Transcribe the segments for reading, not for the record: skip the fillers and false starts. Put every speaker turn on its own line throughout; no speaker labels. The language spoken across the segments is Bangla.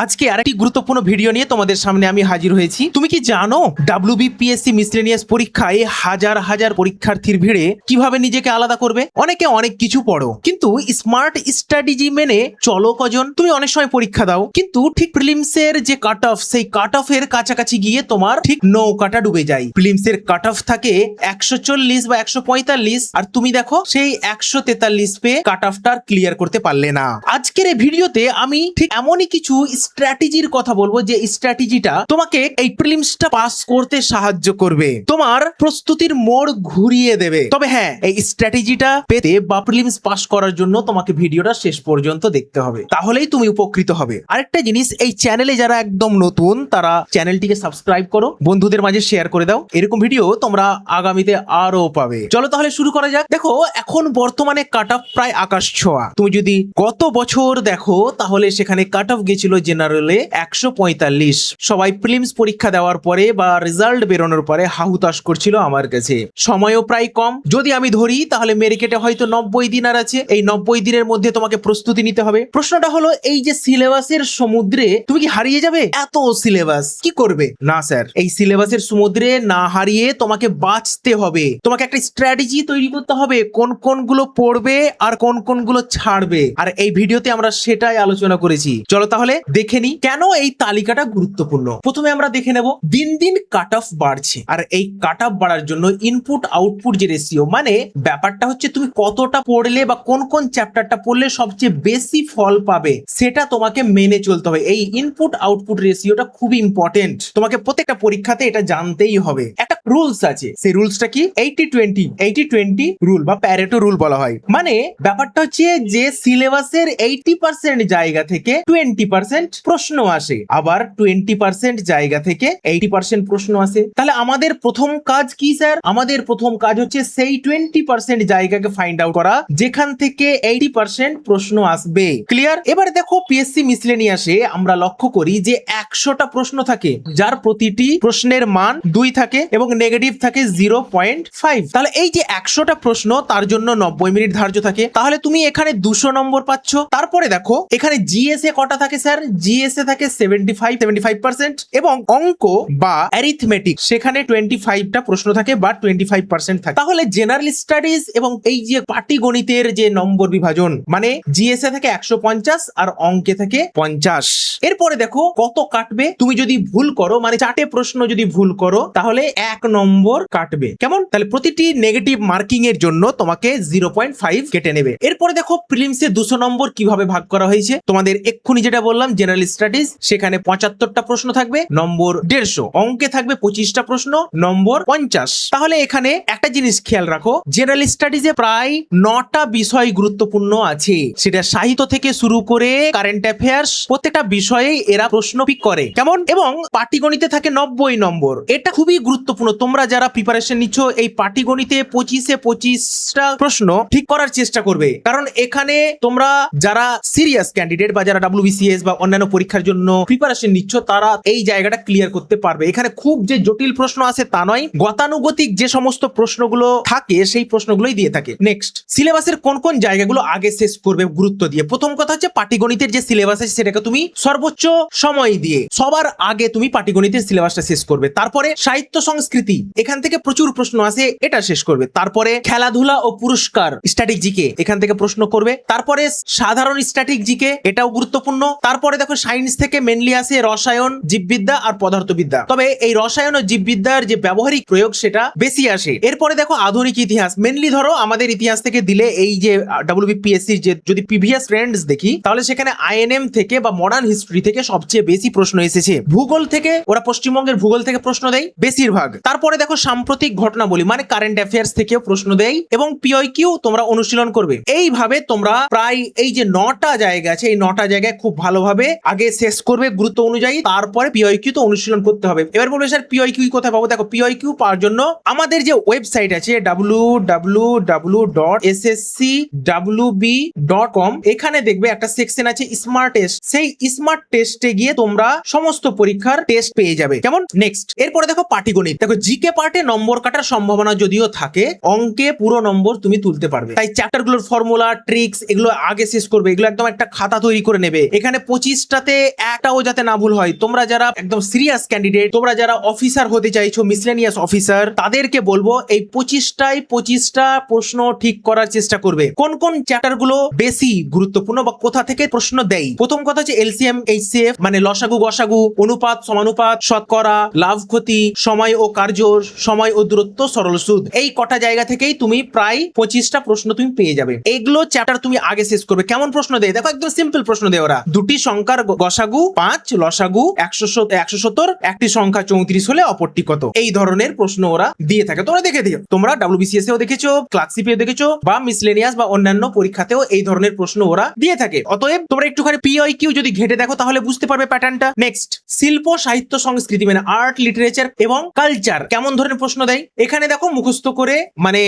আজকে আরেকটি গুরুত্বপূর্ণ ভিডিও নিয়ে তোমাদের সামনে আমি হাজির হয়েছি। তুমি কি জানো ডাব্লিউবিপিএসসি মিসলেনিয়াস পরীক্ষায় হাজার হাজার পরীক্ষার্থীর ভিড়ে কিভাবে নিজেকে আলাদা করবে? অনেকে অনেক কিছু পড়ো, কিন্তু স্মার্ট স্ট্র্যাটেজি মেনে চলো কজন? তুমি অনেক সময় পরীক্ষা দাও, কিন্তু ঠিক প্রিলিমসের যে কাট অফ, সেই কাট অফ এর কাছাকাছি গিয়ে তোমার ঠিক নৌকাটা ডুবে যায়। প্রিলিমসের কাট অফ থাকে 140 বা 145, আর তুমি দেখো সেই 143 পেয়ে কাট অফটা ক্লিয়ার করতে পারলে না। আজকের এই ভিডিওতে আমি ঠিক এমনই কিছু স্ট্র্যাটেজির কথা বলবো যে স্ট্র্যাটেজিটা তোমাকে এই প্রিলিমসটা পাস করতে সাহায্য করবে, তোমার প্রস্তুতির মোড় ঘুরিয়ে দেবে। তবে হ্যাঁ, এই স্ট্র্যাটেজিটা পেতে বা প্রিলিমস পাস করার জন্য তোমাকে ভিডিওটা শেষ পর্যন্ত দেখতে হবে, তাহলেই তুমি উপকৃত হবে। আরেকটা জিনিস, এই চ্যানেলে যারা একদম নতুন তারা চ্যানেলটিকে সাবস্ক্রাইব করো, বন্ধুদের মাঝে শেয়ার করে দাও। এরকম ভিডিও তোমরা আগামীতে আরো পাবে। চলো তাহলে শুরু করা যাক। দেখো, এখন বর্তমানে কাট অফ প্রায় আকাশ ছোঁয়া। তুমি যদি গত বছর দেখো তাহলে সেখানে কাট অফ গেছিল জেনারেলে 145। সবাই প্রিলিমস পরীক্ষা দেওয়ার পরে বা রেজাল্ট বেরোনোর পরে হাহুতাশ করছিল আমার কাছে। সময়ও প্রায় কম, যদি আমি ধরি তাহলে মেরিকেটে হয়তো 90 দিন আর আছে। এই 90 দিনের মধ্যে তোমাকে প্রস্তুতি নিতে হবে। প্রশ্নটা হলো, এই যে সিলেবাসের সমুদ্রে তুমি কি হারিয়ে যাবে? এত সিলেবাস কি করবে? না স্যার, এই সিলেবাসের সমুদ্রে না হারিয়ে তোমাকে বাঁচতে হবে। তোমাকে একটা স্ট্র্যাটেজি তৈরি করতে হবে, কোন কোনগুলো পড়বে আর কোন কোনগুলো ছাড়বে। আর এই ভিডিওতে আমরা সেটাই আলোচনা করেছি। চলো তাহলে দেখে নি কেন এই তালিকাটা গুরুত্বপূর্ণ। প্রথমে আমরা দেখে নেব, দিন দিন কাট অফ বাড়ছে, আর এই কাট অফ বাড়ার জন্য ইনপুট আউটপুট যে রেশিও, মানে ব্যাপারটা হচ্ছে তুমি কতটা পড়লে বা কোন কোন চ্যাপ্টারটা পড়লে সবচেয়ে বেশি ফল পাবে, সেটা তোমাকে মেনে চলতে হবে। এই ইনপুট আউটপুট রেশিওটা খুবই ইম্পর্টেন্ট, তোমাকে প্রত্যেকটা পরীক্ষাতে এটা জানতেই হবে। একটা রুলস আছে, সেই রুলসটা কি? 80-20 রুল বা প্যারেটো রুল বলা হয়। মানে ব্যাপারটা হচ্ছে যে সিলেবাসের 80% জায়গা থেকে 20% প্রশ্ন আসে, আবার 20% জায়গা থেকে 80% প্রশ্ন আসে। তাহলে আমাদের প্রথম কাজ কি স্যার? আমাদের প্রথম কাজ হচ্ছে সেই 20% জায়গাকে ফাইন্ড আউট করা যেখান থেকে 80% প্রশ্ন আসবে। ক্লিয়ার? এবার দেখো, পিএসসি মিসলেনিয়াসে আমরা লক্ষ্য করি যে 100টা প্রশ্ন থাকে, যার প্রতিটি প্রশ্নের মান 2 থাকে এবং নেগেটিভ থাকে 0.5। তাহলে এই যে 100টা প্রশ্ন, তার জন্য 90 মিনিট ধার্য থাকে। তাহলে তুমি এখানে 200 নম্বর পাচ্ছ। তারপরে দেখো এখানে জিএসএ কটা থাকে স্যার? জিএসএ থাকে 75% এবং অঙ্ক বা অ্যারিথমেটিক সেখানে 25টা প্রশ্ন থাকে বা 25% থাকে। তাহলে জেনারেল স্টাডিজ এবং এই যে পাটিগণিতের যে নম্বর বিভাজন, মানে জিএসএ থেকে 150 আর অঙ্কে থেকে 50। এরপরে দেখো কত কাটবে। তুমি যদি ভুল করো, মানে 4টে প্রশ্ন যদি ভুল করো, তাহলে 1 নম্বর কাটবে। কেমন? তাহলে প্রতিটি নেগেটিভ মার্কিং এর জন্য তোমাকে 0.5 কেটে নেবে। এরপরে দেখো প্রিলিমসে 200 নম্বর কিভাবে ভাগ করা হয়েছে। তোমাদের এক্ষুনি যেটা বললাম, জেনারেল স্টাডিজ সেখানে 75টা প্রশ্ন থাকবে, নম্বর 150। অঙ্কে থাকবে 25টা প্রশ্ন, নম্বর 50। তাহলে এখানে একটা জিনিস খেয়াল রাখো, জেনারেল স্টাডিজে প্রায় 9টা বিষয় গুরুত্বপূর্ণ আছে। সেটা সাহিত্য থেকে শুরু করে কারেন্ট অ্যাফেয়ার্স, প্রত্যেকটা বিষয়ে এরা প্রশ্ন পিক করে। কেমন? এবং পাটিগণিতে থাকে 90 নম্বর। এটা খুবই গুরুত্বপূর্ণ। তোমরা যারা প্রিপারেশন নিচ্ছ, এই পাটিগণিতে 25টা প্রশ্ন ঠিক করার চেষ্টা করবে, কারণ এখানে তোমরা যারা সিরিয়াস ক্যান্ডিডেট বা যারা ডাব্লিউবিসিএস বা অন্যান্য পরীক্ষার জন্য প্রিপারেশন নিচ্ছ, তারা এই জায়গাটা ক্লিয়ার করতে পারবে। এখানে খুব যে জটিল প্রশ্ন আছে তা নয়, গতানুগতিক যে সমস্ত প্রশ্নগুলো থাকে সেই প্রশ্নগুলোই দিয়ে থাকে। নেক্সট, সিলেবাসের কোন কোন জায়গাগুলো আগে শেষ করবে গুরুত্ব দিয়ে। প্রথম কথা হচ্ছে, পাটিগণিতের যে সিলেবাস আছে সেটাকে তুমি সর্বোচ্চ সময় দিয়ে সবার আগে তুমি পাটিগণিতের সিলেবাসটা শেষ করবে। তারপরে সাহিত্য সংস্কৃতি, এখান থেকে প্রচুর প্রশ্ন আসে, এটা শেষ করবে। তারপরে খেলাধুলা ও পুরস্কার, স্ট্যাটিক জিকে, এখান থেকে প্রশ্ন করবে। তারপরে সাধারণ স্ট্যাটিক জিকে, এটাও গুরুত্বপূর্ণ। তারপরে দেখো সায়েন্স থেকে মেনলি আসে রসায়ন, জীববিদ্যা আর পদার্থবিদ্যা। তবে এই রসায়ন ও জীববিদ্যার যে ব্যবহারিক প্রয়োগ সেটা বেশি আসে। এরপরে দেখো আধুনিক ইতিহাস, মেনলি ধরো আমাদের ইতিহাস থেকে দিলে এই যে ডাব্লিউবিপিএসসি যে যদি প্রিভিয়াস ট্রেন্ডস দেখি, তাহলে সেখানে আইএনএম থেকে বা মডার্ন হিস্ট্রি থেকে সবচেয়ে বেশি প্রশ্ন এসেছে। ভূগোল থেকে ওরা পশ্চিমবঙ্গের ভূগোল থেকে প্রশ্ন দেয় বেশিরভাগ। তারপরে দেখো সাম্প্রতিক ঘটনাবলী, মানে কারেন্ট অ্যাফেয়ার্স থেকেও প্রশ্ন দেয় এবং পিওইকিউ তোমরা অনুশীলন করবে। এইভাবে তোমরা প্রায় এই যে 9টা জায়গা আছে, এই 9টা জায়গায় খুব ভালোভাবে আগে শেষ করবে গুরুত্ব অনুযায়ী। তারপরে পিওইকিউ তো অনুশীলন করতে হবে। এবার বলবে স্যার পিওইকিউ কোথায় পাবো? দেখো, পিওইকিউ পাওয়ার জন্য আমাদের যে ওয়েবসাইট আছে www.sscwb.com, এখানে দেখবে একটা সেকশন আছে স্মার্ট টেস্ট। সেই স্মার্ট টেস্টে গিয়ে তোমরা সমস্ত পরীক্ষার টেস্ট পেয়ে যাবে। কেমন? নেক্সট, এরপরে দেখো পাটিগণিত। দেখো জিকে পার্টে নম্বর কাটার সম্ভাবনা যদিও থাকে, অঙ্কে পুরো নম্বর তুমি তুলতে পারবে। তাই চ্যাপ্টারগুলোর ফর্মুলা, ট্রিক্স এগুলো আগে শেষ করবে। এগুলো একদম একটা খাতা তৈরি করে নেবে। এখানে 25 25টাতে একটাও যাতে না ভুল হয়। তোমরা যারা একদম সিরিয়াস ক্যান্ডিডেট, তোমরা যারা অফিসার হতে চাইছো, মিসলেনিয়াস অফিসার, তাদেরকে বলবো এই 25টা প্রশ্ন ঠিক করার চেষ্টা করবে। কোন কোন চ্যাপ্টার গুলো বেশি গুরুত্বপূর্ণ বা কোথা থেকে প্রশ্ন দেয়। প্রথম কথা হচ্ছে এলসিএম এইচসিএফ, মানে লসাগু গসাগু, অনুপাত সমানুপাত, শতকরা, লাভ ক্ষতি, সময় ও কার্য, সময় ও দূরত্ব, সরল সুদ। এই কটা জায়গা থেকেই তুমি প্রায় 25টা প্রশ্ন তুমি পেয়ে যাবে। এইগুলো চ্যাপ্টার তুমি আগে শেষ করবে। কেমন প্রশ্ন দেয় দেখো, একদম সিম্পল প্রশ্ন দেয় ওরা। দুটি সংখ্যার গসাগু 5, লসাগু 170, একটি সংখ্যা 34 হলে অপরটি কত। এই ধরনের প্রশ্ন ওরা দিয়ে থাকে, তোমরা দেখে দিও। তোমরা ডাব্লিউবিসিএস এও দেখেছো, ক্লার্কশিপেও দেখেছো, বা মিসলেনিয়াস বা অন্যান্য পরীক্ষাতেও এই ধরনের প্রশ্ন ওরা দিয়ে থাকে। অতএব তোমরা একটুখানি পিওয়াইকিউ যদি ঘেটে দেখো তাহলে বুঝতে পারবে প্যাটার্নটা। নেক্সট, শিল্প সাহিত্য সংস্কৃতি, মানে আর্ট লিটারেচার এবং কালচার, কেমন ধরনের প্রশ্ন দেয়। এখানে দেখো মুখস্থ করে, মানে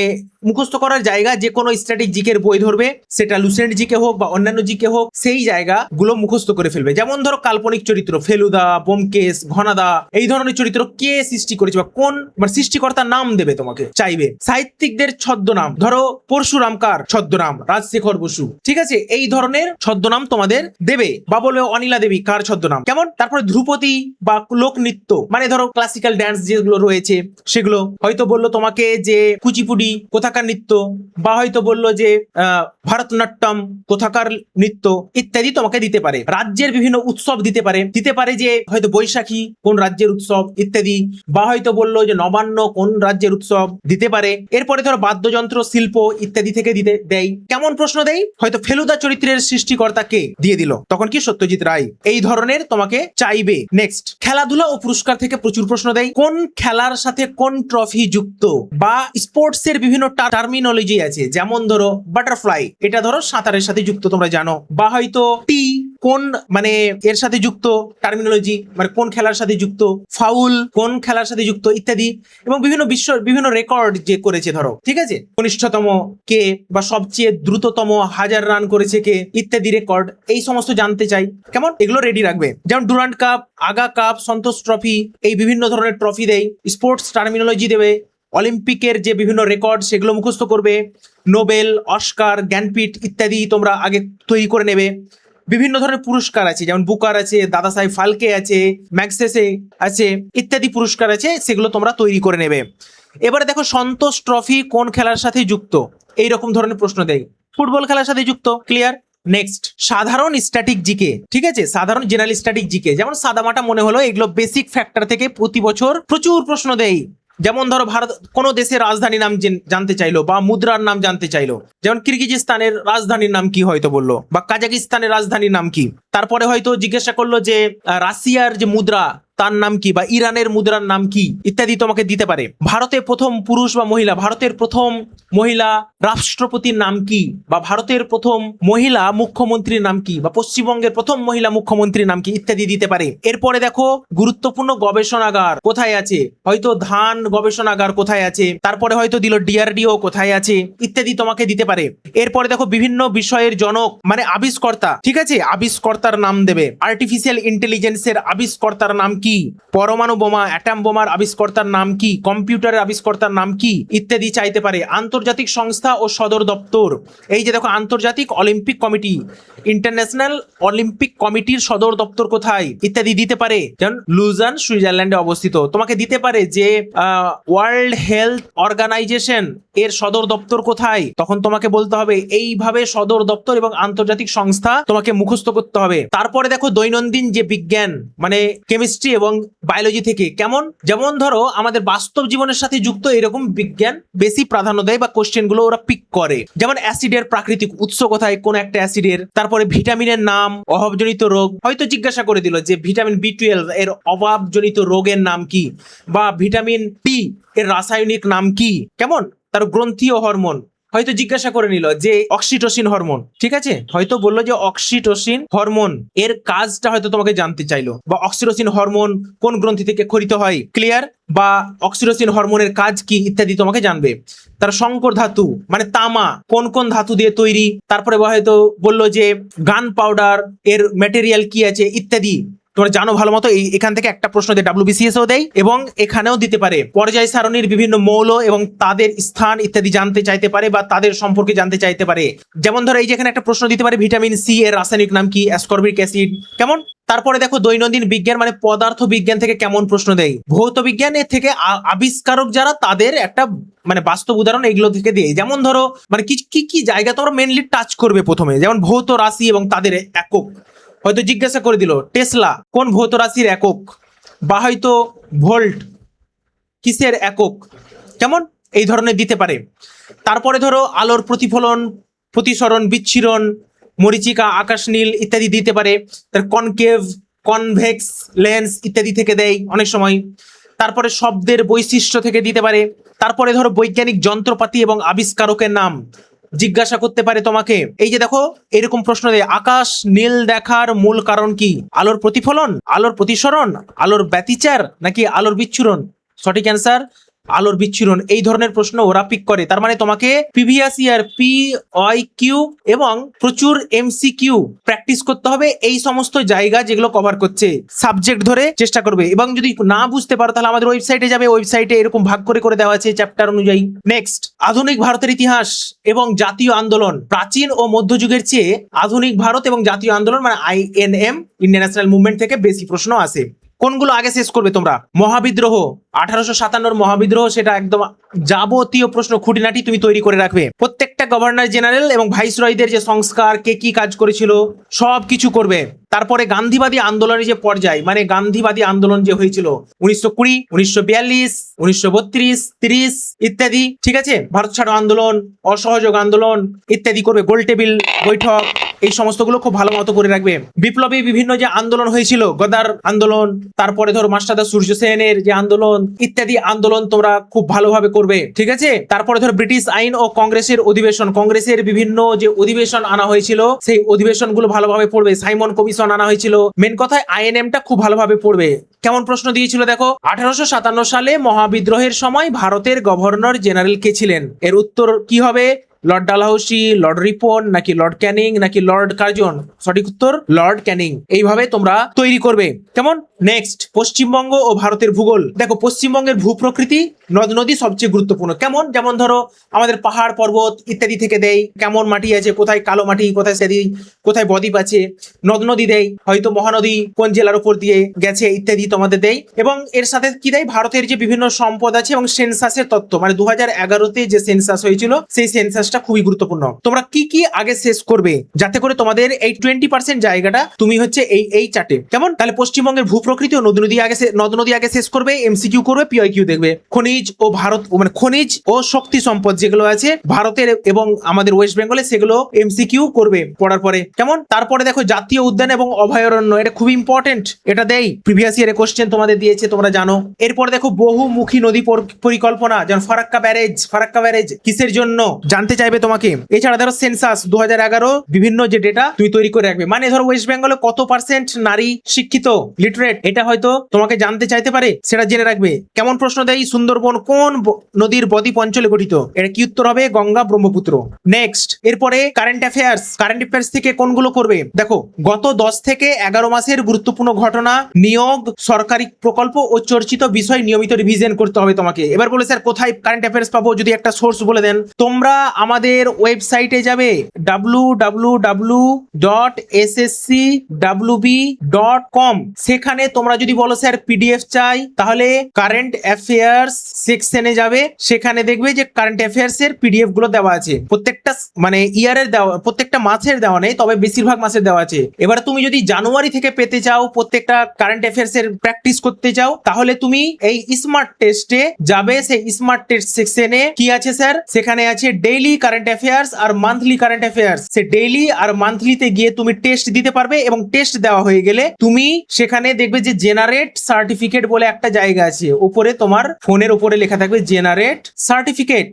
মুখস্থ করার জায়গা যে কোনো স্ট্যাটিক জিকের বই ধরবে, সেটা লুসেন্ট জিকে হোক বা অন্যান্য জিকে হোক, সেই জায়গা গুলো মুখস্থ করে ফেলবে। যেমন ধরো কাল্পনিক চরিত্র, ফেলুদা, ব্যোমকেশ, ঘনাদা, এই ধরনের চরিত্র কে সৃষ্টি করেছে বা কোন মানে সৃষ্টিকর্তার নাম দেবে তোমাকে চাইবে। সাহিত্যিকদের ছদ্মনাম, ধরো পরশুরাম কার ছদ্মনাম, রাজশেখর বসু, ঠিক আছে, এই ধরনের ছদ্মনাম তোমাদের দেবে। বা বলবে অনিলা দেবী কার ছদ্মনাম, কেমন। তারপরে ধ্রুপদী বা লোক নৃত্য, মানে ধরো ক্লাসিক্যাল ড্যান্স যেগুলো রয়েছে সেগুলো। হয়তো বললো তোমাকে যে কুচিপুডি কোথাকার নৃত্য, বা হয়তো বললো যে ভারতনাট্যম কোথাকার নৃত্য, ইত্যাদি তোমাকে দিতে পারে। রাজ্যের বিভিন্ন উৎসব দিতে পারে যে হয়তো বৈশাখী কোন রাজ্যের উৎসব ইত্যাদি, বা হয়তো বললো যে নবান্ন কোন রাজ্যের উৎসব দিতে পারে। এরপরে ধরো বাদ্যযন্ত্র, শিল্প ইত্যাদি থেকে দিতে দেয়। কেমন প্রশ্ন দেয়, হয়তো ফেলুদা চরিত্রের সৃষ্টিকর্তা কে দিয়ে দিল, তখন কি সত্যজিৎ রায়, এই ধরনের তোমাকে চাইবে। নেক্সট, খেলাধুলা ও পুরস্কার থেকে প্রচুর প্রশ্ন দেয়। কোন খেলার সাথে কোন ট্রফি যুক্ত, বা স্পোর্টস এর বিভিন্ন টার্মিনোলজি আছে, যেমন ধরো বাটারফ্লাই, এটা ধরো সাঁতারের সাথে যুক্ত, তোমরা জানো। বা হয়তো টি কোন মানে এর সাথে যুক্ত টার্মিনোলজি, মানে কোন খেলার সাথে যুক্ত, ফাউল কোন খেলার সাথে যুক্ত ইত্যাদি। এবং বিভিন্ন রেকর্ড যে করেছে ধরো, ঠিক আছে, কনিষ্ঠতম কে, বা সবচেয়ে দ্রুততম 1000 রান করেছে কে, ইত্যাদি রেকর্ড, এই সমস্ত জানতে চাই। কেমন, এগুলো রেডি রাখবে। যেমন ডুরান্ড কাপ, আগা কাপ, সন্তোষ ট্রফি, এই বিভিন্ন ধরনের ট্রফি দেয়। স্পোর্টস টার্মিনোলজি দেবে। অলিম্পিকের যে বিভিন্ন রেকর্ড সেগুলো মুখস্থ করবে। নোবেল, অস্কার, জ্ঞানপীঠ ইত্যাদি তোমরা আগে তৈরি করে নেবে। বিভিন্ন ধরনের পুরস্কার আছে, যেমন বুকার আছে, দাদা সাহেব ফালকে আছে, ম্যাগসেসে আছে, ইত্যাদি পুরস্কার আছে, সেগুলো তোমরা তৈরি করে নেবে। এবারে দেখো সন্তোষ ট্রফি কোন খেলার সাথে যুক্ত, এই রকম ধরনের প্রশ্ন দেয়। ফুটবল খেলার সাথে যুক্ত, ক্লিয়ার। নেক্সট, সাধারণ স্ট্যাটিক জিকে, ঠিক আছে, সাধারণ জেনারেল স্ট্যাটিক জিকে, যেমন সাদামাটা মনে হলো, এগুলো বেসিক ফ্যাক্টর থেকে প্রতি বছর প্রচুর প্রশ্ন দেয়। যেমন ধরো ভারত কোনো দেশের রাজধানীর নাম জানতে চাইলো, বা মুদ্রার নাম জানতে চাইলো, যেমন কিরগিজস্তানের রাজধানীর নাম কি হয়তো বললো, বা কাজাকিস্তানের রাজধানীর নাম কি। তারপরে হয়তো জিজ্ঞাসা করলো যে রাশিয়ার যে মুদ্রা তার নাম কি, বা ইরানের মুদ্রার নাম কি ইত্যাদি তোমাকে দিতে পারে। ভারতের প্রথম পুরুষ বা মহিলা, ভারতের প্রথম মহিলা রাষ্ট্রপতির নাম কি, বা ভারতের প্রথম মহিলা মুখ্যমন্ত্রীর নাম কি, বা পশ্চিমবঙ্গের প্রথম মহিলা মুখ্যমন্ত্রীর নাম কি ইত্যাদি দিতে পারে। এরপরে দেখো গুরুত্বপূর্ণ গবেষণাগার কোথায় আছে, হয়তো ধান গবেষণাগার কোথায় আছে, তারপরে হয়তো দিল ডিআরডিও কোথায় আছে ইত্যাদি তোমাকে দিতে পারে। এরপরে দেখো বিভিন্ন বিষয়ের জনক, মানে আবিষ্কর্তা, ঠিক আছে, আবিষ্কর্তার নাম দেবে। আর্টিফিশিয়াল ইন্টেলিজেন্সের আবিষ্কর্তার নাম কি, পরমাণু বোমা অ্যাটম বোমার আবিষ্কর্তার নাম কি, কম্পিউটারের আবিষ্কর্তার নাম কি ইত্যাদি চাইতে পারে। আন্তর্জাতিক সংস্থা ও সদর দপ্তর, এই যে দেখো আন্তর্জাতিক অলিম্পিক কমিটি, ইন্টারন্যাশনাল অলিম্পিক কমিটির সদর দপ্তর কোথায় ইত্যাদি দিতে পারে। যেমন লুজান সুইজারল্যান্ডে অবস্থিত। তোমাকে দিতে পারে যে ওয়ার্ল্ড হেলথ অর্গানাইজেশন এর সদর দপ্তর কোথায়, তখন তোমাকে বলতে হবে এইভাবে সদর দপ্তর এবং আন্তর্জাতিক সংস্থা তোমাকে মুখস্থ করতে হবে। তারপরে দেখো দৈনন্দিন যে বিজ্ঞান, মানে কেমিস্ট্রি এবং বায়োলজি থেকে, কেমন, যেমন ধরো আমাদের বাস্তব জীবনের সাথে যুক্ত এরকম বিজ্ঞান বেশি প্রাধান্য দেয়, বা কোশ্চেন গুলো ওরা পিক করে। যেমন অ্যাসিডের প্রাকৃতিক উৎস কোথায়, কোন একটা অ্যাসিডের। তারপরে ভিটামিনের নাম, অভাবজনিত রোগ, হয়তো জিজ্ঞাসা করে দিল যে ভিটামিন B12 এর অভাবজনিত রোগের নাম কি, বা ভিটামিন টি এর রাসায়নিক নাম কি, কেমন, তার গ্রন্থীয় হরমোন, হয়তো জিজ্ঞাসা করে নিল যে অক্সিটোসিন হরমোন, ঠিক আছে, হয়তো বললো যে অক্সিটোসিন হরমোন এর কাজটা হয়তো তোমাকে জানতে চাইলো, বা অক্সিটোসিন হরমোন কোন গ্রন্থি থেকে ক্ষরিত হয়, ক্লিয়ার, বা অক্সিটোসিন হরমোনের কাজ কি ইত্যাদি তোমাকে জানবে। তার সংকর ধাতু, মানে তামা কোন কোন ধাতু দিয়ে তৈরি, তারপরে হয়তো বললো যে গান পাউডার এর ম্যাটেরিয়াল কি আছে ইত্যাদি, তোমরা জানো ভালো মতো এখান থেকে একটা প্রশ্ন দেয়, WBCS ও দেয় এবং এখানেও দিতে পারে। পর্যায় সারণীর বিভিন্ন মৌল এবং তাদের স্থান ইত্যাদি জানতে চাইতে পারে বা তাদের সম্পর্কে জানতে চাইতে পারে। যেমন ধরো এই যে এখানে একটা প্রশ্ন দিতে পারে, ভিটামিন সি এর রাসায়নিক নাম কি, অ্যাসকর্বিক অ্যাসিড। কেমন? তারপরে দেখো দৈনন্দিন বিজ্ঞান মানে পদার্থ বিজ্ঞান থেকে কেমন প্রশ্ন দেয়, ভৌত বিজ্ঞানের থেকে আবিষ্কারক যারা তাদের একটা মানে বাস্তব উদাহরণ এগুলো থেকে দিয়ে। যেমন ধরো মানে কি কি জায়গা তোমরা মেনলি টাচ করবে প্রথমে, যেমন ভৌত রাশি এবং তাদের একক হয়তো জিজ্ঞাসা করে দিল টেসলা কোন ভৌত রাশির একক, বা হয়তো ভোল্ট কিসের একক। কেমন? এই ধরনের দিতে পারে। তারপরে ধরো আলোর প্রতিফলন, প্রতিসরণ, বিচ্ছিরণ, মরিচিকা, আকাশ নীল ইত্যাদি দিতে পারে। তার কনকেভ, কনভেক্স লেন্স ইত্যাদি থেকে দেয় অনেক সময়। তারপরে শব্দের বৈশিষ্ট্য থেকে দিতে পারে। তারপরে ধরো বৈজ্ঞানিক যন্ত্রপাতি এবং আবিষ্কারকের নাম জিজ্ঞাসা করতে পারে তোমাকে। এই যে দেখো এরকম প্রশ্ন দেয়, আকাশ নীল দেখার মূল কারণ কি, আলোর প্রতিফলন, আলোর প্রতিসরণ, আলোর ব্যতিচার নাকি আলোর বিচ্ছুরণ। সঠিক অ্যান্সার আলোর বিচ্ছুরণ। এই ধরনের প্রশ্ন ওরা পিক করে। তার মানে তোমাকে প্রিভিয়াস ইয়ার PYQ এবং প্রচুর MCQ প্র্যাকটিস করতে হবে এই সমস্ত জায়গা যেগুলো কভার করছে, সাবজেক্ট ধরে চেষ্টা করবে। এবং যদি না বুঝতে পারো তাহলে আমাদের ওয়েবসাইটে যাবে, ওয়েবসাইটে এরকম ভাগ করে করে দেওয়া আছে চ্যাপ্টার অনুযায়ী। নেক্সট, আধুনিক ভারতের ইতিহাস এবং জাতীয় আন্দোলন। প্রাচীন ও মধ্যযুগের চেয়ে আধুনিক ভারত এবং জাতীয় আন্দোলন মানে INM, ইন্ডিয়ান ন্যাশনাল মুভমেন্ট থেকে বেশি প্রশ্ন আসে। কোনগুলো আগে শেষ করবে তোমরা? মহাবিদ্রোহ, 1857 মহাবিদ্রোহ, সেটা একদম যাবতীয় প্রশ্ন খুঁটিনাটি তুমি তৈরি করে রাখবে। প্রত্যেকটা গভর্নর জেনারেল এবং ভাইসরয়দের যে সংস্কার, কে কি কাজ করেছিল সব কিছু করবে। তারপরে গান্ধীবাদী আন্দোলনের যে পর্যায় মানে গান্ধীবাদী আন্দোলন যে হয়েছিল 1920, 1942, 1932, 30 ইত্যাদি, ঠিক আছে, ভারত ছাড়ো আন্দোলন, অসহযোগ আন্দোলন ইত্যাদি করবে। গোল টেবিল বৈঠক, এই সমস্তগুলো খুব ভালো মতো করে রাখবে। বিপ্লবী বিভিন্ন যে আন্দোলন হয়েছিল, গদার আন্দোলন, তারপরে ধরো মাস্টারদা সূর্য সেনের যে আন্দোলন ইত্যাদি আন্দোলন তোমরা খুব ভালোভাবে করবে, ঠিক আছে। তারপরে ধরো ব্রিটিশ আইন ও কংগ্রেসের অধিবেশন, কংগ্রেসের বিভিন্ন যে অধিবেশন আনা হয়েছিল সেই অধিবেশন গুলো ভালোভাবে পড়বে। সাইমন কমিশন আনা হয়েছিল। মেন কথায় INM টা খুব ভালোভাবে পড়বে। কেমন প্রশ্ন দিয়েছিল দেখো, 1857 সালে মহাবিদ্রোহের সময় ভারতের গভর্নর জেনারেল কে ছিলেন? এর উত্তর কি হবে? লর্ড ডালহাউসি, লর্ড রিপন নাকি লর্ড ক্যানিং নাকি লর্ড কার্জন। সঠিক উত্তর লর্ড ক্যানিং। এইভাবে তোমরা তৈরি করবে। কেমন? নেক্সট, পশ্চিমবঙ্গ ও ভারতের ভূগোল। দেখো পশ্চিমবঙ্গের ভূপ্রকৃতি, নদ নদী সবচেয়ে গুরুত্বপূর্ণ। কেমন? যেমন ধরো আমাদের পাহাড় পর্বত ইত্যাদি থেকে দেয়, কেমন মাটি আছে, কোথায় কালো মাটি, কোথায় সেদি, কোথায় বদ্বীপ আছে। নদ নদী দেয়, হয়তো মহানদী কোন জেলার উপর দিয়ে গেছে ইত্যাদি তোমাদের দেয়। এবং এর সাথে কি দেয়? ভারতের যে বিভিন্ন সম্পদ আছে এবং সেন্সাসের তথ্য, মানে 2011-তে যে সেন্সাস হয়েছিল সেই সেন্সাসটা খুবই গুরুত্বপূর্ণ। তোমরা কি কি আগে শেষ করবে যাতে করে তোমাদের এই 20% জায়গাটা তুমি হচ্ছে এই চার্টে। কেমন? তাহলে পশ্চিমবঙ্গের ভূপ্রকৃতি ও নদ নদী আগে শেষ করবে, MCQ করবে, PYQ দেখবে। খনিজ ও ভারত মানে খনিজ ও শক্তি সম্পদ যেগুলো আছে ভারতের এবং আমাদের ওয়েস্ট বেঙ্গলে সেগুলো MCQ করবে পড়ার পরে। কেমন? তারপরে দেখো জাতীয় উদ্যান এবং অভয়ারণ্য, এটা খুব ইম্পর্টেন্ট, এটা দেই প্রিভিয়াস ইয়ারে কোশ্চেন তোমাদের দিয়েছে, তোমরা জানো। এরপর দেখো বহুমুখী নদী পরিকল্পনা, যেমন ফারাক্কা ব্যারেজ কিসের জন্য জানতে চাইবে তোমাকে। এছাড়া ধরো সেন্সাস 2011 বিভিন্ন যে ডেটা তুমি তৈরি করে রাখবে। মানে ধরো ওয়েস্ট বেঙ্গলে কত % নারী শিক্ষিত, লিটারেট, এটা হয়তো তোমাকে জানতে চাইতে পারে, সেটা জেনে রাখবে। কেমন প্রশ্ন দেয়, সুন্দরবন কোন নদীর বদ্বীপ অঞ্চলে গঠিত? এটা কি উত্তর হবে? গঙ্গা, ব্রহ্মপুত্র। নেক্সট, এরপরে কারেন্ট অ্যাফেয়ার্স থেকে কোনগুলো করবে? দেখো গত 10 থেকে 11 মাসের গুরুত্বপূর্ণ ঘটনা, নিয়োগ, সরকারি প্রকল্প ও চর্চিত বিষয় নিয়মিত রিভিশন করতে হবে তোমাকে। এবার বলে স্যার কোথায় কারেন্ট অ্যাফেয়ার্স পাবো, যদি একটা সোর্স বলে দেন। তোমরা আমাদের ওয়েবসাইটে যাবে www.sscwb.com। সেখানে তোমরা যদি বলো স্যার PDF চাই, তাহলে কারেন্ট অ্যাফেয়ার্স সেকশনে যাবে, সেখানে দেখবে যে কারেন্ট অ্যাফেয়ার্স এর PDF গুলো দেওয়া আছে। প্রত্যেকটা মানে ইয়ারের দেওয়া, প্রত্যেকটা মাসের দেওয়া নেই, তবে বেশিরভাগ মাসের দেওয়া আছে। এবার তুমি যদি জানুয়ারি থেকে পেতে চাও, প্রত্যেকটা কারেন্ট অ্যাফেয়ার্স এর প্র্যাকটিস করতে চাও, তাহলে তুমি এই স্মার্ট টেস্টে যাবে। সেই স্মার্ট টেস্ট সেকশনে কি আছে স্যার? সেখানে আছে ডেইলি কারেন্ট অ্যাফেয়ার্স আর মান্থলি কারেন্ট অ্যাফেয়ার্স। সে ডেইলি আর মান্থলিতে গিয়ে তুমি টেস্ট দিতে পারবে, এবং টেস্ট দেওয়া হয়ে গেলে তুমি সেখানে দেখবে যে জেনারেট সার্টিফিকেট বলে একটা জায়গা আছে, উপরে তোমার ফোনের উপরে লেখা থাকবে জেনারেট সার্টিফিকেট।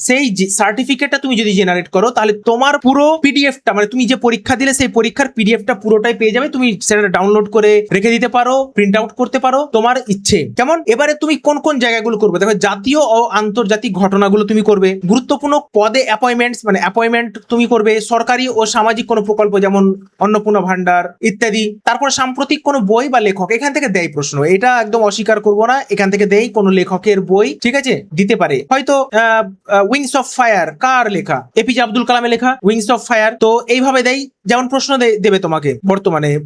সেই সার্টিফিকেটটা তুমি যদি জেনারেট করো, তাহলে তোমার পুরো পিডিএফটা মানে তুমি যে পরীক্ষা দিলে সেই পরীক্ষার পিডিএফটা পুরোটাই পেয়ে যাবে। তুমি সেটা ডাউনলোড করে রেখে দিতে পারো, প্রিন্ট আউট করতে পারো, তোমার ইচ্ছে। কেমন? এবারে তুমি কোন কোন জায়গাগুলো করবে? দেখো জাতীয় ও আন্তর্জাতিক ঘটনাগুলো তুমি করবে। গুরুত্ব গুরুত্বপূর্ণ পদে অ্যাপয়েন্টমেন্টস মানে অ্যাপয়েন্টমেন্ট তুমি করবে, সরকারি ও সামাজিক কোনো প্রকল্প যেমন অন্নপূর্ণা ভান্ডার ইত্যাদি। তারপর সাম্প্রতিক কোনো বই বা লেখক, এখান থেকে দেয় প্রশ্ন, এটা একদম অস্বীকার করব না, এখান থেকে দেয় কোনো লেখকের বই, ঠিক আছে, দিতে পারে। হয়তো উইংস অফ ফায়ার কার লেখা, এপিজে আব্দুল কালামের লেখা উইংস অফ ফায়ার, তো এইভাবে দেয়। যেমন প্রশ্ন দেবে তোমাকে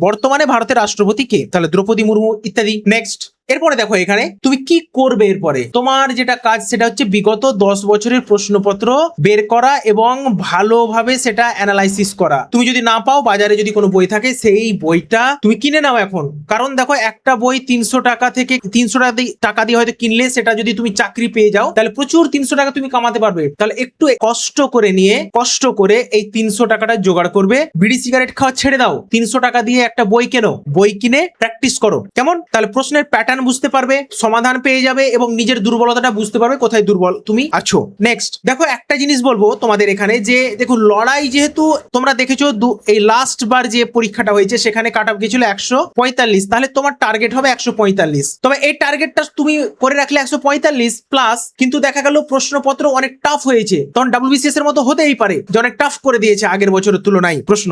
বর্তমানে ভারতের রাষ্ট্রপতি কে, তাহলে দ্রৌপদী মুর্মু ইত্যাদি। নেক্সট, এরপরে দেখো এখানে তুমি কি করবে। এরপরে তোমার যেটা কাজ সেটা হচ্ছে বিগত 10 বছরের প্রশ্নপত্র বের করা এবং ভালোভাবে সেটা অ্যানালাইসিস করা। তুমি যদি না পাও, বাজারে যদি কোনো বই থাকে সেই বইটা তুমি কিনে নাও এখন, কারণ দেখো একটা বই 300 টাকা থেকে 300 টাকা দিয়ে হয়তো কিনলে সেটা যদি তুমি চাকরি পেয়ে যাও তাহলে প্রচুর 300 টাকা তুমি কামাতে পারবে। তাহলে একটু কষ্ট করে এই 300 টাকাটা জোগাড় করবে, বিড়ি সিগারেট খাওয়া ছেড়ে দাও, 300 টাকা দিয়ে একটা বই কেনো, বই কিনে প্র্যাকটিস করো, কেমন? তাহলে প্রশ্নের প্যাটার্ন বুঝতে পারবে, সমাধান পেয়ে যাবে এবং নিজের দুর্বলতাটা বুঝতে পারবে কোথায় দুর্বল তুমি আছো। নেক্সট দেখো, একটা জিনিস বলবো তোমাদের এখানে যে দেখো, লড়াই যেহেতু তোমরা দেখেছো এই লাস্ট বার যে পরীক্ষাটা হয়েছে সেখানে কাট অফ গেছিল 145, তাহলে তোমার টার্গেট হবে 145। তবে এই টার্গেটটা তুমি করে রাখলে 145 প্লাস, কিন্তু দেখা গেল প্রশ্নপত্র অনেক টাফ হয়েছে, তখন ডাব্লিউবিসিএস এর মতো হতেই পারে যে অনেক টাফ করে দিয়েছে আগের বছরের তুলনায় প্রশ্ন,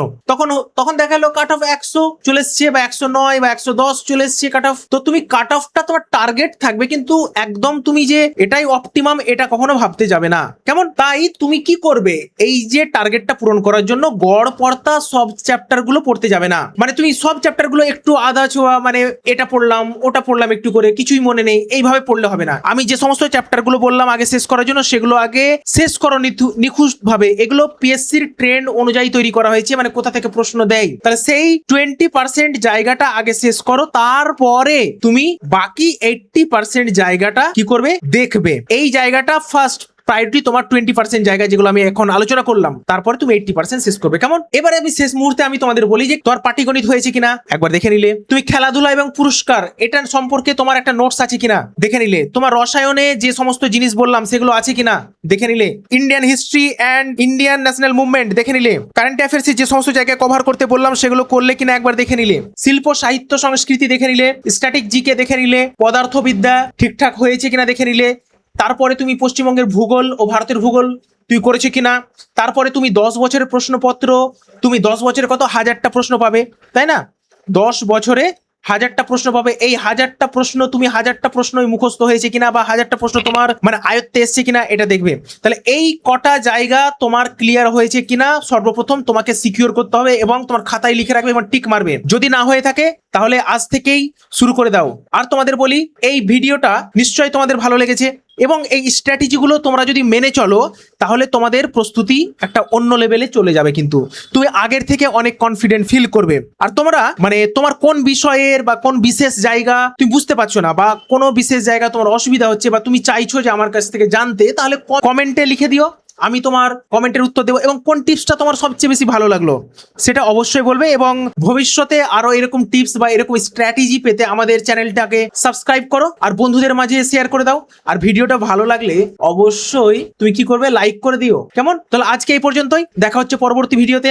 তখন দেখা গেল কাট অফ 100 চলে এসছে বা 109 বা 110 চলে এসছে কাট অফ। তো তুমি কাট অফটা তোমার টার্গেট থাকবে, কিন্তু একদম তুমি যে এটাই অপটিমাম এটা কখনো ভাবতে যাবে না, কেমন? তাই তুমি কি করবে, এই যে টার্গেটটা পূরণ করার জন্য গড় পড়তা সব চ্যাপ্টার গুলো পড়তে যাবে না, মানে তুমি সব চ্যাপ্টার গুলো একটু আধা ছোঁয়া, মানে এটা পড়লাম ওটা পড়লাম একটু করে, কিছুই মনে নেই, এইভাবে পড়লে হবে না। আমি যে সমস্ত চ্যাপ্টার গুলো বললাম আগে শেষ করার জন্য, সেগুলো আগে শেষ করো নিখুঁত ভাবে। এগুলো পিএসসির ট্রেন্ড অনুযায়ী তৈরি করা হয়েছে, মানে কোথা থেকে প্রশ্ন দেয়, তাহলে সেই 20% জায়গাটা আগে শেষ করো, তারপরে তুমি বাকি 80% জায়গাটা কি করবে, দেখবে। এই জায়গাটা ফার্স্ট প্রায়োরিটি, তোমার 20% জায়গা যেগুলো আমি এখন আলোচনা করলাম, তারপরে তুমি 80% শেষ করবে, কেমন? এবারে আমি শেষ মুহূর্তে আমি তোমাদের বলি যে তোমার পাটিগণিত হয়েছে কিনা একবার দেখে নিলে, তুমি খেলাধুলা এবং পুরস্কার এটা সম্পর্কে তোমার একটা নোটস আছে কিনা দেখে নিলে, তোমার রসায়নে যে সমস্ত জিনিস বললাম সেগুলো আছে কিনা দেখে নিলে, Indian history and Indian national movement দেখে নিলে, কারেন্ট অ্যাফেয়ার্স যে সমস্ত জায়গায় কভার করতে বললাম সেগুলো করলে কিনা একবার দেখে নিলে, শিল্প সাহিত্য সংস্কৃতি দেখে নিলে, স্ট্যাটিক জিকে দেখে নিলে, পদার্থবিদ্যা ঠিকঠাক হয়েছে কিনা দেখে নিলে, তারপরে তুমি পশ্চিমবঙ্গের ভূগোল ও ভারতের ভূগোল তুই করেছো কিনা, তারপরে তুমি 10 বছরের প্রশ্নপত্র, তুমি 10 বছরে কত 1000টা প্রশ্ন পাবে, তাই না? 10 বছরে 1000টা প্রশ্ন পাবে, এই 1000টা প্রশ্ন তুমি 1000টা প্রশ্নই মুখস্থ হয়েছে কিনা বা 1000টা প্রশ্ন তোমার মানে আয়ত্তে এসছে কিনা এটা দেখবে। তাহলে এই কটা জায়গা তোমার ক্লিয়ার হয়েছে কিনা সর্বপ্রথম তোমাকে সিকিউর করতে হবে এবং তোমার খাতায় লিখে রাখবে এবং টিক মারবে। যদি না হয়ে থাকে তাহলে আজ থেকেই শুরু করে দাও। আর তোমাদের বলি, এই ভিডিওটা নিশ্চয়ই তোমাদের ভালো লেগেছে এবং এই স্ট্র্যাটেজিগুলো তোমরা যদি মেনে চলো তাহলে তোমাদের প্রস্তুতি একটা অন্য লেভেলে চলে যাবে, কিন্তু তুমি আগের থেকে অনেক কনফিডেন্ট ফিল করবে। আর তোমরা মানে তোমার কোন বিষয়ের বা কোন বিশেষ জায়গা তুমি বুঝতে পারছো না বা কোনো বিশেষ জায়গা তোমার অসুবিধা হচ্ছে বা তুমি চাইছো যে আমার কাছ থেকে জানতে, তাহলে কমেন্টে লিখে দিও, আমি তোমার কমেন্টের উত্তর দেবো। এবং কোন টিপসটা তোমার সবচেয়ে বেশি ভালো লাগলো সেটা অবশ্যই বলবে, এবং ভবিষ্যতে আরো এরকম টিপস বা এরকম স্ট্র্যাটেজি পেতে আমাদের চ্যানেলটাকে সাবস্ক্রাইব করো আর বন্ধুদের মাঝে শেয়ার করে দাও। আর ভিডিওটা ভালো লাগলে অবশ্যই তুমি কি করবে, লাইক করে দিও, কেমন? তাহলে আজকে এই পর্যন্তই, দেখা হচ্ছে পরবর্তী ভিডিওতে।